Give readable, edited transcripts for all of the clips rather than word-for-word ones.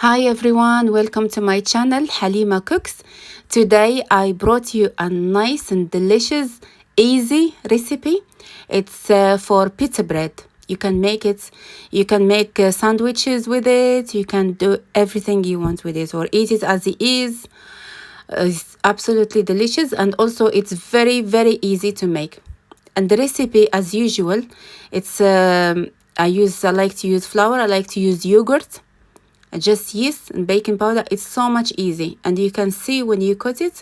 Hi everyone, welcome to my channel Halima Cooks. Today I brought you a nice and delicious, easy recipe. It's for pita bread. You can make it, you can make sandwiches with it, you can do everything you want with it or eat it as it is. It's absolutely delicious and also it's very easy to make. And the recipe as usual, it's I like to use flour, I like to use yogurt, just yeast and baking powder. It's so much easy, and you can see when you cut it,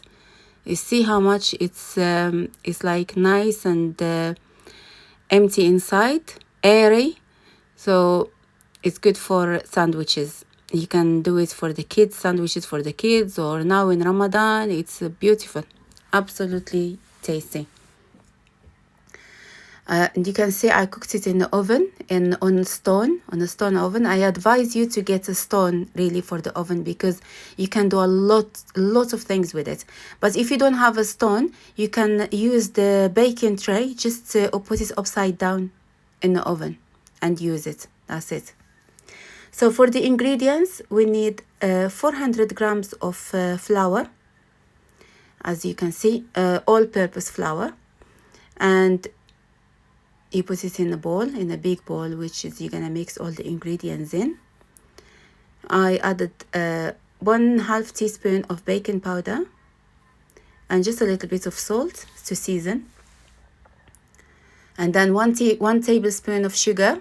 you see how much it's like nice and empty inside, airy. So it's good for sandwiches. You can do it for the kids, sandwiches for the kids, or now in Ramadan. It's beautiful, absolutely tasty. And you can see I cooked it in the oven, on a stone oven. I advise you to get a stone really for the oven because you can do a lot of things with it. But if you don't have a stone, you can use the baking tray, just put it upside down in the oven and use it. That's it. So for the ingredients, we need 400 grams of flour, as you can see, all-purpose flour, and you put it in a bowl, in a big bowl, which is you're gonna mix all the ingredients in. I added 1/2 teaspoon of baking powder and just a little bit of salt to season, and then one tablespoon of sugar.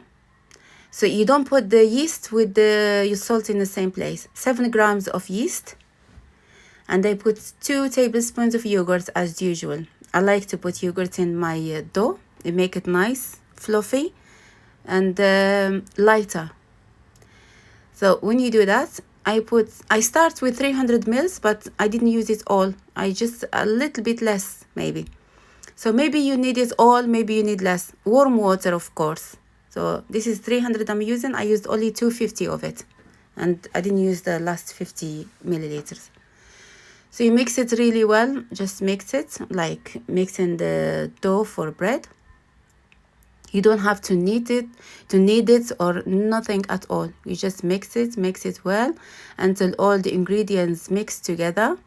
So you don't put the yeast with your salt in the same place. 7 grams of yeast, and I put 2 tablespoons of yogurt as usual. I like to put yogurt in my dough. It make it nice, fluffy, and lighter. So when you do that, I start with 300 mils, but I didn't use it all. I just a little bit less maybe. So maybe you need it all, maybe you need less. Warm water, of course. So this is 300 I'm using. I used only 250 of it, and I didn't use the last 50 milliliters. So you mix it really well. Just mix it like mixing the dough for bread. You don't have to knead it or nothing at all. You just mix it well until all the ingredients mix together.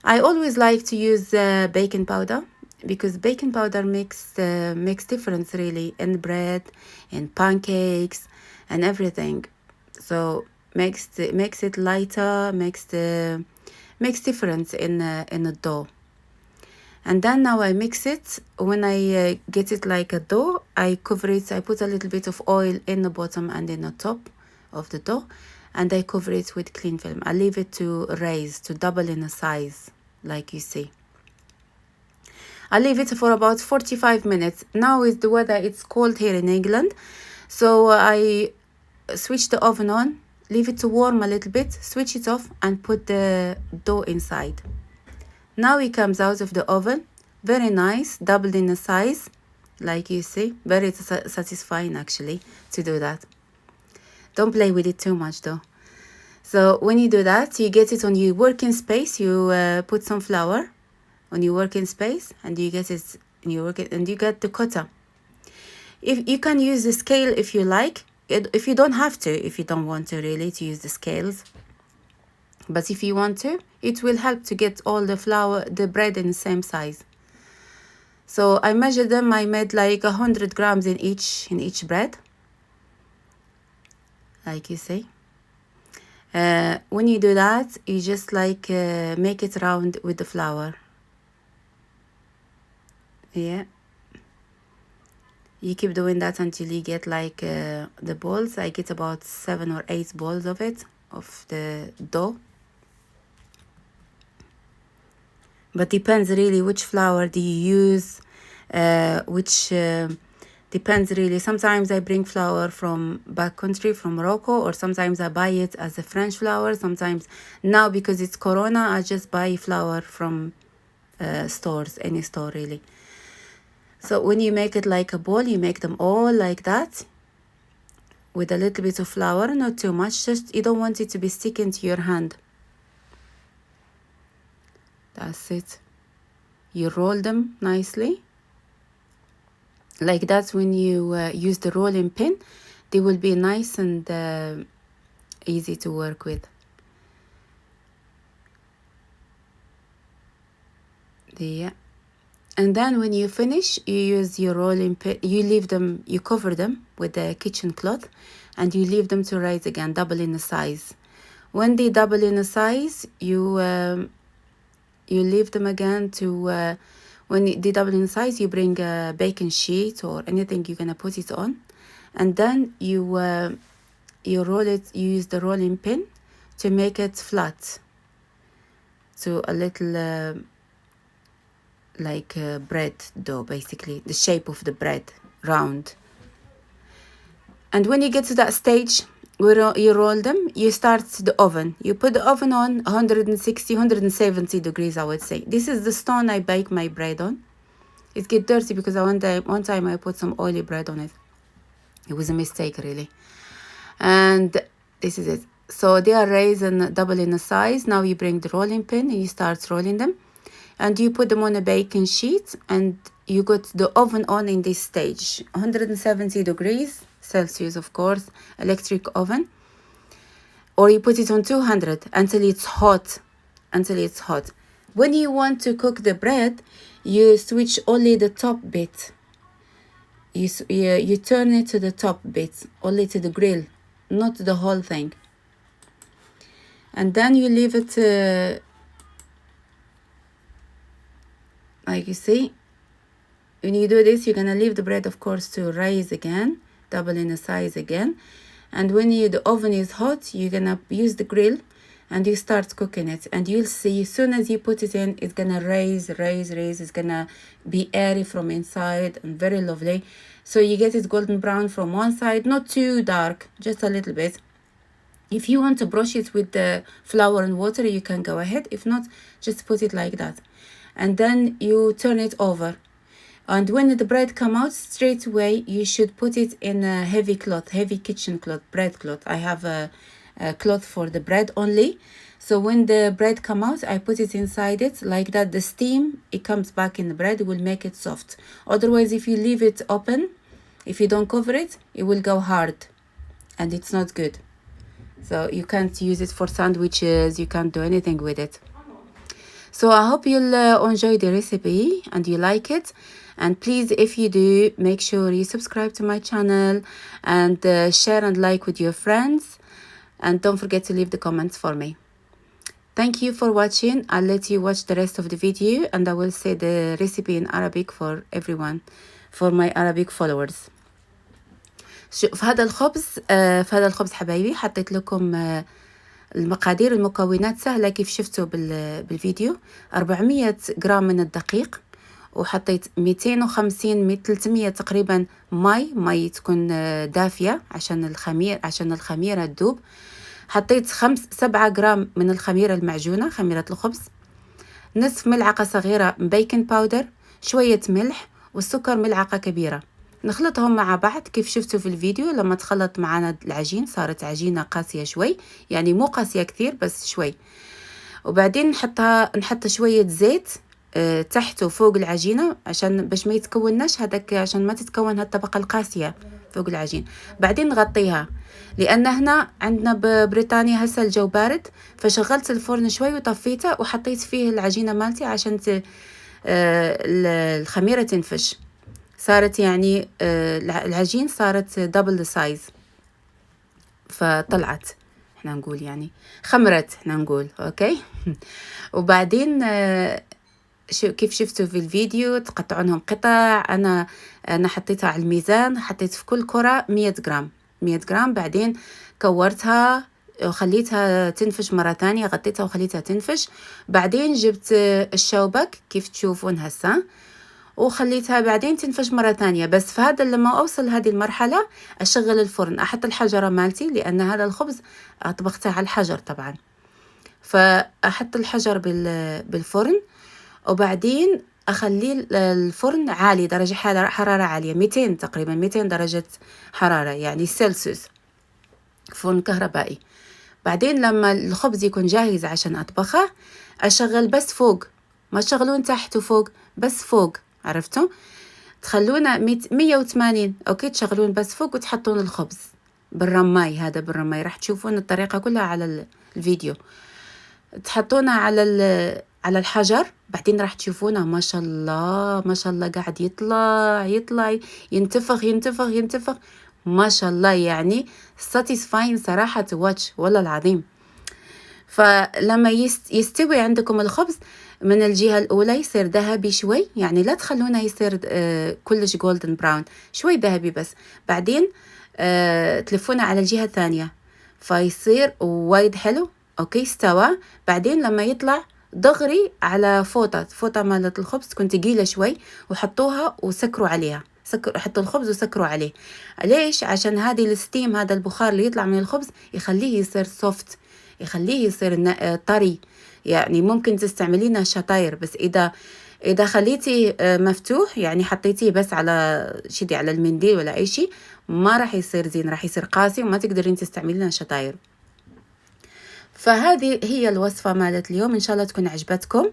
I always like to use baking powder because baking powder makes difference really in bread, in pancakes, and everything. So makes it lighter, makes difference in the dough. And then now I mix it. When I get it like a dough, I cover it. I put a little bit of oil in the bottom and in the top of the dough, and I cover it with cling film. I leave it to rise, to double in the size, like you see. I leave it for about 45 minutes. Now is the weather, it's cold here in England. So I switch the oven on, leave it to warm a little bit, switch it off, and put the dough inside. Now it comes out of the oven, very nice, doubled in the size, like you see. Very satisfying actually to do that. Don't play with it too much though. So when you do that, you get it on your working space. You put some flour on your working space, and you get it in your and you get the cutter. If you can use the scale if you like. If you don't have to, if you don't want to really to use the scales. But if you want to, it will help to get all the bread in the same size. So I measured them. I made like 100 grams in each bread, like you see. When you do that, you just like make it round with the flour. Yeah. You keep doing that until you get like the balls. I get about 7 or 8 balls of it, of the dough. But depends really which flour do you use, depends really. Sometimes I bring flour from back country, from Morocco, or sometimes I buy it as a French flour. Sometimes now, because it's Corona, I just buy flour from stores, any store really. So when you make it like a ball, you make them all like that with a little bit of flour, not too much, just you don't want it to be sticking to your hand. That's it. You roll them nicely like that. When you use the rolling pin, they will be nice and easy to work with. Yeah. And then when you finish, you use your rolling pin, you cover them with the kitchen cloth, and you leave them to rise again, double in the size. When they double in the size, you leave them again to, when they double in size, you bring a baking sheet or anything you're gonna put it on, and then you roll it. You use the rolling pin to make it flat, to a little like bread dough, basically the shape of the bread, round. And when you get to that stage where you roll them, you start the oven. You put the oven on 160, 170 degrees, I would say. This is the stone I bake my bread on. It gets dirty because one time I put some oily bread on it. It was a mistake, really. And this is it. So they are raised and double in the size. Now you bring the rolling pin and you start rolling them. And you put them on a baking sheet, and you got the oven on in this stage. 170 degrees Celsius, of course, electric oven. Or you put it on 200 until it's hot. When you want to cook the bread, you switch only the top bit. You turn it to the top bit, only to the grill, not the whole thing. And then you leave it like you see. When you do this, you're gonna leave the bread, of course, to rise again, double in the size again. And when the oven is hot, you're gonna use the grill and you start cooking it. And you'll see, as soon as you put it in, it's gonna raise. It's gonna be airy from inside and very lovely. So you get it golden brown from one side, not too dark, just a little bit. If you want to brush it with the flour and water, you can go ahead. If not, just put it like that. And then you turn it over. And when the bread come out, straight away, you should put it in a heavy kitchen cloth, bread cloth. I have a cloth for the bread only. So when the bread come out, I put it inside it like that. The steam, it comes back in the bread, will make it soft. Otherwise, if you leave it open, if you don't cover it, it will go hard. And it's not good. So you can't use it for sandwiches. You can't do anything with it. So I hope you'll enjoy the recipe and you like it. And please, if you do, make sure you subscribe to my channel and share and like with your friends. And don't forget to leave the comments for me. Thank you for watching. I'll let you watch the rest of the video, and I will say the recipe in Arabic for everyone, for my Arabic followers. في هذا الخبز حبايبي حطيت لكم المقادير، المكونات سهلة كيف شفتوا بالفيديو. 400 جرام من الدقيق، وحطيت 250 300 تقريبا مي تكون دافية عشان الخميرة تذوب. حطيت 7 جرام من الخميرة المعجونة، خميرة الخبز، نصف ملعقة صغيرة بيكنج باودر، شوية ملح، والسكر ملعقة كبيرة. نخلطهم مع بعض كيف شفتوا في الفيديو. لما تخلط معنا العجين صارت عجينة قاسية شوي، يعني مو قاسية كثير بس شوي. وبعدين نحط شوية زيت تحت وفوق العجينة عشان باش ما يتكونش هذاك، عشان ما تتكون هالطبقة القاسية فوق العجين. بعدين نغطيها، لأن هنا عندنا ببريطانيا هسه الجو بارد، فشغلت الفرن شوي وطفيته وحطيت فيه العجينة مالتي عشان الخميرة تنفش. صارت يعني العجين صارت دبل سايز، فطلعت، احنا نقول يعني خمرت، احنا نقول اوكي. وبعدين كيف شفتوا في الفيديو تقطعونهم قطع. انا حطيتها على الميزان، حطيت في كل كرة 100 جرام. بعدين كورتها وخليتها تنفش مرة ثانية، غطيتها وخليتها تنفش. بعدين جبت الشوبك كيف تشوفون هسه، وخليتها بعدين تنفش مرة ثانية. بس في هذا لما أوصل هذه المرحلة أشغل الفرن، أحط الحجرة مالتي، لأن هذا الخبز طبخته على الحجر طبعا، فأحط الحجر بالفرن. وبعدين أخلي الفرن عالي، درجة حرارة عالية، 200 تقريبا 200 درجة حرارة يعني سلسيوس، فرن كهربائي. بعدين لما الخبز يكون جاهز عشان أطبخه أشغل بس فوق، ما تشغلون تحت وفوق، بس فوق، عرفتوا؟ تخلونه 180 اوكي، تشغلون بس فوق وتحطون الخبز بالرماي، هذا بالرماي، راح تشوفون الطريقة كلها على الفيديو. تحطونه على الحجر، بعدين راح تشوفونه ما شاء الله ما شاء الله قاعد يطلع ينتفخ ينتفخ ينتفخ، ما شاء الله. يعني satisfying صراحة to watch والله العظيم. فلما يستوي عندكم الخبز من الجهة الأولى يصير ذهبي شوي، يعني لا تخلونه يصير كلش golden brown، شوي ذهبي بس. بعدين تلفونه على الجهة الثانية فيصير وايد حلو. أوكي استوى. بعدين لما يطلع دغري على فوطة مالت الخبز تكون تقيلة شوي، وحطوها وسكروا عليها، حطوا الخبز وسكروا عليه. ليش؟ عشان هذه الستيم، هذا البخار اللي يطلع من الخبز يخليه يصير سوفت، يخليه يصير طري. يعني ممكن تستعملينه شطاير، بس إذا خليتي مفتوح، يعني حطيتيه بس على شدي على المنديل ولا أي شيء، ما راح يصير زين، راح يصير قاسي وما تقدرين تستعملينه شطاير. فهذه هي الوصفة مالت اليوم، إن شاء الله تكون عجبتكم.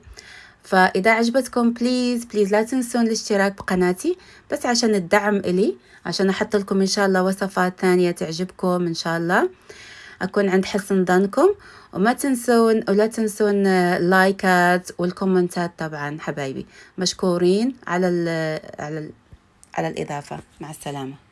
فإذا عجبتكم بليز لا تنسون الاشتراك بقناتي، بس عشان الدعم إلي، عشان أحط لكم إن شاء الله وصفات ثانية تعجبكم إن شاء الله، أكون عند حسن ظنكم. ولا تنسون اللايكات والكومنتات طبعا حبايبي. مشكورين على الإضافة. مع السلامة.